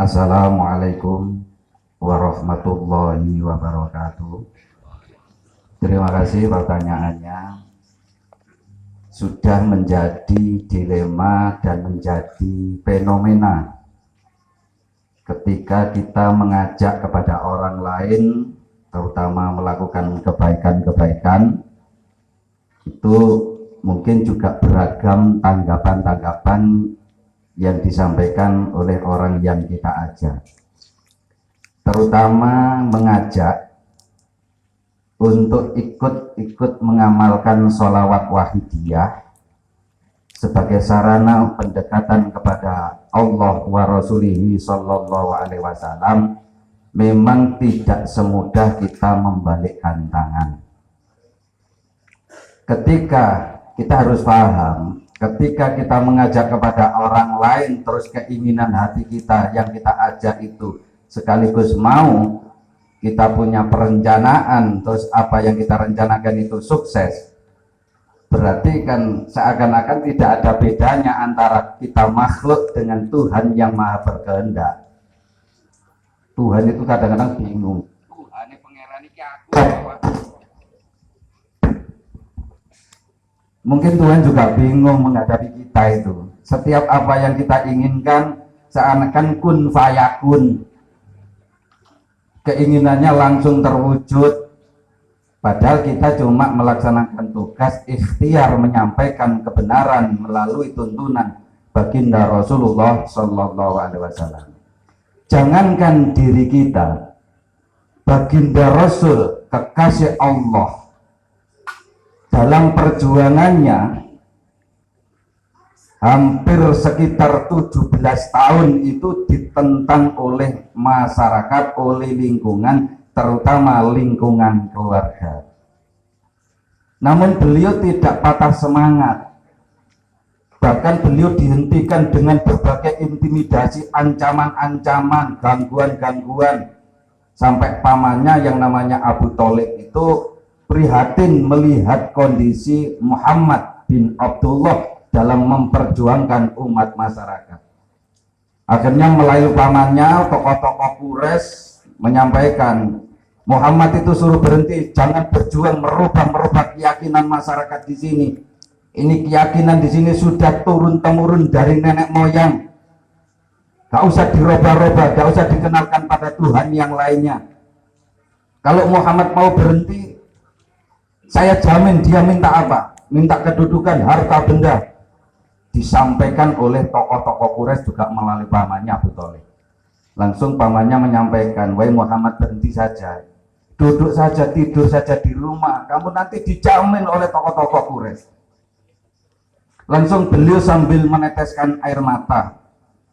Assalamualaikum warahmatullahi wabarakatuh. Terima kasih pertanyaannya. Sudah menjadi dilema dan menjadi fenomena ketika kita mengajak kepada orang lain, terutama melakukan kebaikan-kebaikan, itu mungkin juga beragam tanggapan-tanggapan yang disampaikan oleh orang yang kita ajak, terutama mengajak untuk ikut mengamalkan sholawat wahidiyah sebagai sarana pendekatan kepada Allah wa Rasulihi Sallallahu Alaihi Wasallam. Memang tidak semudah kita membalikkan tangan. Ketika kita harus paham, ketika kita mengajak kepada orang lain, terus keinginan hati kita yang kita ajak itu sekaligus mau kita punya perencanaan, terus apa yang kita rencanakan itu sukses, berarti kan seakan-akan tidak ada bedanya antara kita makhluk dengan Tuhan yang maha berkehendak. Tuhan itu kadang-kadang bingung, Tuhan ini pangeran iki aku. Mungkin Tuhan juga bingung menghadapi kita itu. Setiap apa yang kita inginkan seakan-akan kun fayakun, keinginannya langsung terwujud, padahal kita cuma melaksanakan tugas ikhtiar menyampaikan kebenaran melalui tuntunan baginda Rasulullah Sallallahu Alaihi Wasallam. Jangankan diri kita, baginda Rasul kekasih Allah dalam perjuangannya hampir sekitar 17 tahun itu ditentang oleh masyarakat, oleh lingkungan, terutama lingkungan keluarga. Namun beliau tidak patah semangat. Bahkan beliau dihentikan dengan berbagai intimidasi, ancaman-ancaman, gangguan-gangguan. Sampai pamannya yang namanya Abu Thalib itu prihatin melihat kondisi Muhammad bin Abdullah dalam memperjuangkan umat masyarakat. Akhirnya melalui pamannya, tokoh-tokoh Quraisy menyampaikan, Muhammad itu suruh berhenti, jangan berjuang merubah keyakinan masyarakat di sini. Ini keyakinan di sini sudah turun-temurun dari nenek moyang. Gak usah dirubah-rubah, gak usah dikenalkan pada Tuhan yang lainnya. Kalau Muhammad mau berhenti, saya jamin dia minta apa? Minta kedudukan, harta benda. Disampaikan oleh tokoh-tokoh Quraisy juga melalui pamannya Abu Thalib. Langsung pamannya menyampaikan, wahai Muhammad, berhenti saja, duduk saja, tidur saja di rumah, kamu nanti dijamin oleh tokoh-tokoh Quraisy. Langsung beliau sambil meneteskan air mata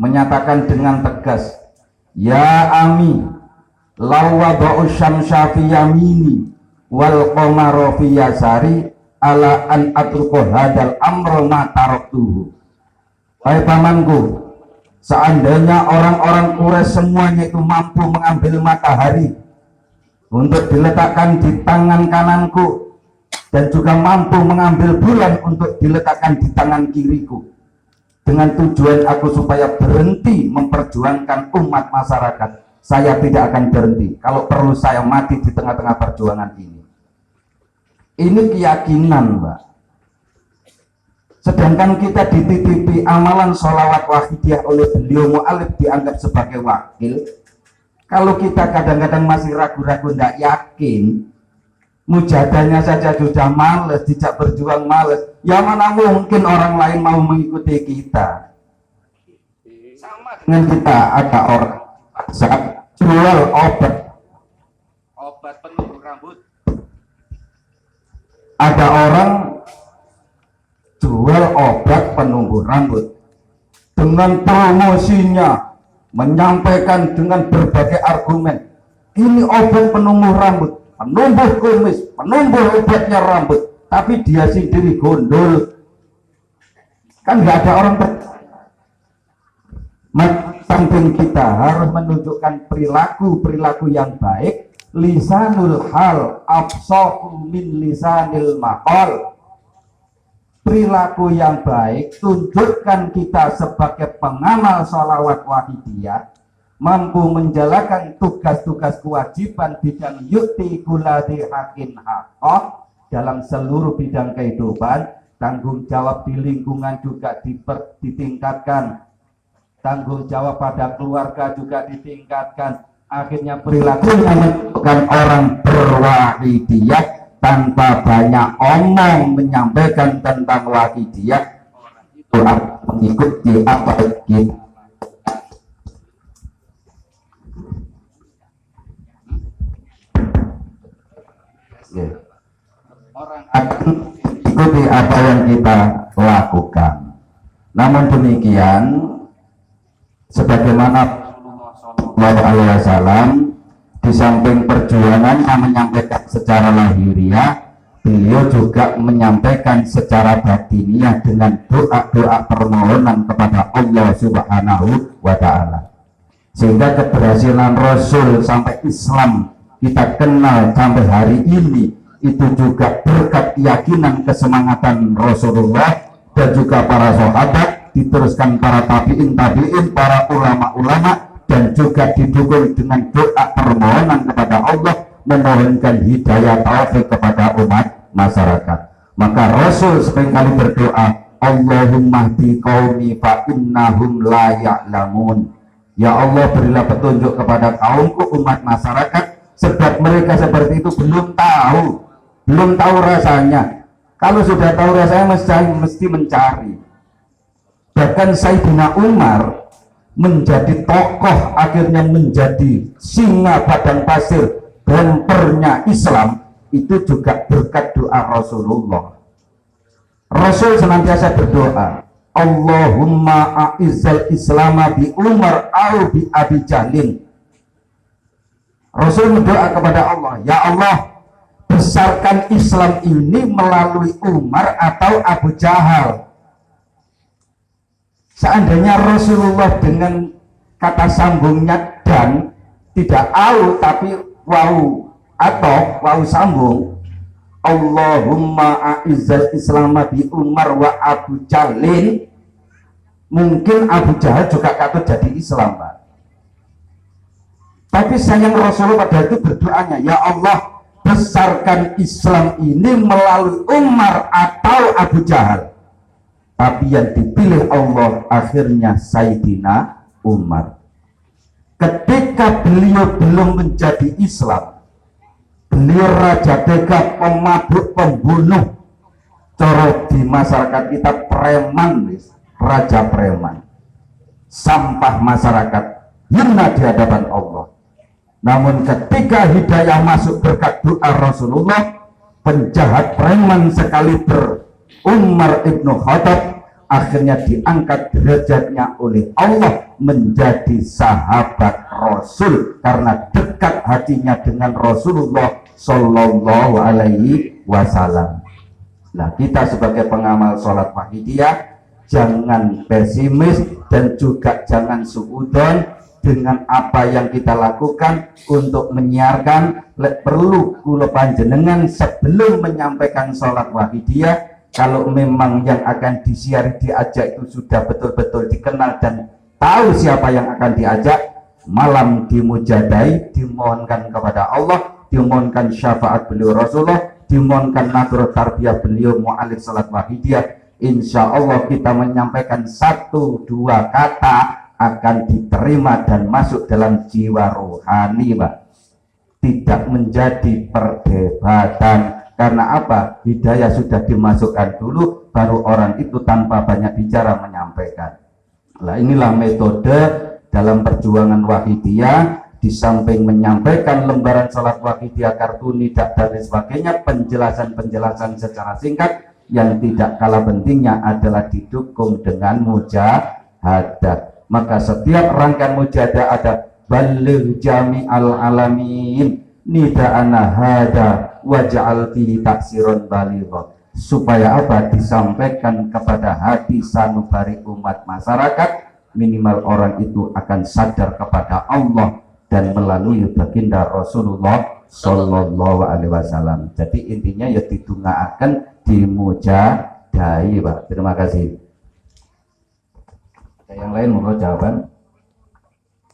menyatakan dengan tegas, ya ami lawadau syamsa fi yamini wal qamara fi yasari ala an atruku hadal amro ma taraktuhu. Hai pamanku, seandainya orang-orang Quraisy semuanya itu mampu mengambil matahari untuk diletakkan di tangan kananku dan juga mampu mengambil bulan untuk diletakkan di tangan kiriku, dengan tujuan aku supaya berhenti memperjuangkan umat masyarakat, saya tidak akan berhenti. Kalau perlu saya mati di tengah-tengah perjuangan ini. Ini keyakinan, Mbak. Sedangkan kita dititipi amalan sholawat wahidiyah oleh beliau, mu'alif dianggap sebagai wakil. Kalau kita kadang-kadang masih ragu-ragu, tidak yakin, mujadahnya saja sudah males, tidak berjuang males, ya mana mungkin orang lain mau mengikuti kita. Sama dengan kita, ada orang saat jual obat penumbuh rambut. Ada orang jual obat penumbuh rambut dengan promosinya, menyampaikan dengan berbagai argumen, ini obat penumbuh rambut, penumbuh kumis, penumbuh obatnya rambut, tapi dia sendiri gondol. Kan nggak ada orang samping kita harus menunjukkan perilaku yang baik. Lisanul hal afsahu min lisanil maqal. Perilaku yang baik, tunjukkan kita sebagai pengamal sholawat wahidiyah mampu menjalankan tugas-tugas kewajiban bidang yukti kuladi hakin hakoh dalam seluruh bidang kehidupan. Tanggung jawab di lingkungan juga ditingkatkan, tanggung jawab pada keluarga juga ditingkatkan. Akhirnya perilakunya menunjukkan orang berwahidiyah tanpa banyak omong menyampaikan tentang wahidiyah. Itu mengikuti apa kita. Orang akan ikuti apa yang kita lakukan. Namun demikian, sebagaimana Rasulullah SAW di samping perjuangan yang menyampaikan secara lahiriah, beliau juga menyampaikan secara batiniah dengan doa-doa permohonan kepada Allah Subhanahu wa Ta'ala. Sehingga keberhasilan Rasul sampai Islam kita kenal sampai hari ini itu juga berkat keyakinan kesemangatan Rasulullah dan juga para sahabat, diteruskan para tabi'in, para ulama-ulama, dan juga didukung dengan doa permohonan kepada Allah, memohonkan hidayah taufik kepada umat masyarakat. Maka Rasul seringkali berdoa, Allahumma hdi qaumi fa innahum la ya'lamun. Ya Allah, berilah petunjuk kepada kaumku, umat masyarakat, sebab mereka seperti itu belum tahu rasanya. Kalau sudah tahu rasanya mesti mencari. Bahkan Sayyidina Umar menjadi tokoh, akhirnya menjadi singa padang pasir, bempernya Islam, itu juga berkat doa Rasulullah. Rasul senantiasa berdoa, Allahumma a'izzal islama bi Umar au bi Abi Jahlin. Rasul berdoa kepada Allah, ya Allah, besarkan Islam ini melalui Umar atau Abu Jahal. Seandainya Rasulullah dengan kata sambungnya dan, tidak au tapi wau atau wau sambung, Allahumma a'izzal islama bi Umar wa Abu Jahlin, mungkin Abu Jahal juga katut jadi Islam, Pak. Tapi sayang Rasulullah pada itu berdoanya, ya Allah, besarkan Islam ini melalui Umar atau Abu Jahal. Tapi yang dipilih Allah akhirnya Sayyidina Umar. Ketika beliau belum menjadi Islam, beliau raja tega, pemabuk, pembunuh, corot di masyarakat kita preman, raja preman, sampah masyarakat, hina di hadapan Allah. Namun ketika hidayah masuk berkat doa Rasulullah, penjahat preman sekaliber Umar ibnu Khattab akhirnya diangkat derajatnya oleh Allah menjadi sahabat Rasul karena dekat hatinya dengan Rasulullah Sallallahu Alaihi Wasallam. Nah, kita sebagai pengamal sholat wahidiyah jangan pesimis dan juga jangan suudon dengan apa yang kita lakukan untuk menyiarkan. Perlu kula panjenengan sebelum menyampaikan sholat wahidiyah, kalau memang yang akan disiari diajak itu sudah betul-betul dikenal dan tahu siapa yang akan diajak, malam dimujadai, dimohonkan kepada Allah, dimohonkan syafaat beliau Rasulullah, dimohonkan nadrah tarbiyah beliau mu'alif salat wahidiyah. Insya Allah kita menyampaikan 1-2 kata akan diterima dan masuk dalam jiwa rohani, Pak. Tidak menjadi perdebatan. Karena apa? Hidayah sudah dimasukkan dulu, baru orang itu tanpa banyak bicara menyampaikan. Nah, inilah metode dalam perjuangan wahidiyah. Di samping menyampaikan lembaran salat wahidiyah, kartu nidak dan lain sebagainya, penjelasan-penjelasan secara singkat, yang tidak kalah pentingnya adalah didukung dengan mujahadah. Maka setiap rangkaian mujahadah ada baligh jami'al alamin nida'ana hada waj'al fihi taksiron baligha, supaya apa? Disampaikan kepada hati sanubari umat masyarakat, minimal orang itu akan sadar kepada Allah dan melalui baginda Rasulullah Sallallahu Alaihi Wasallam. Jadi intinya ya didungaaken, dimujadahi, Pak. Terima kasih. Yang lain mau jawaban?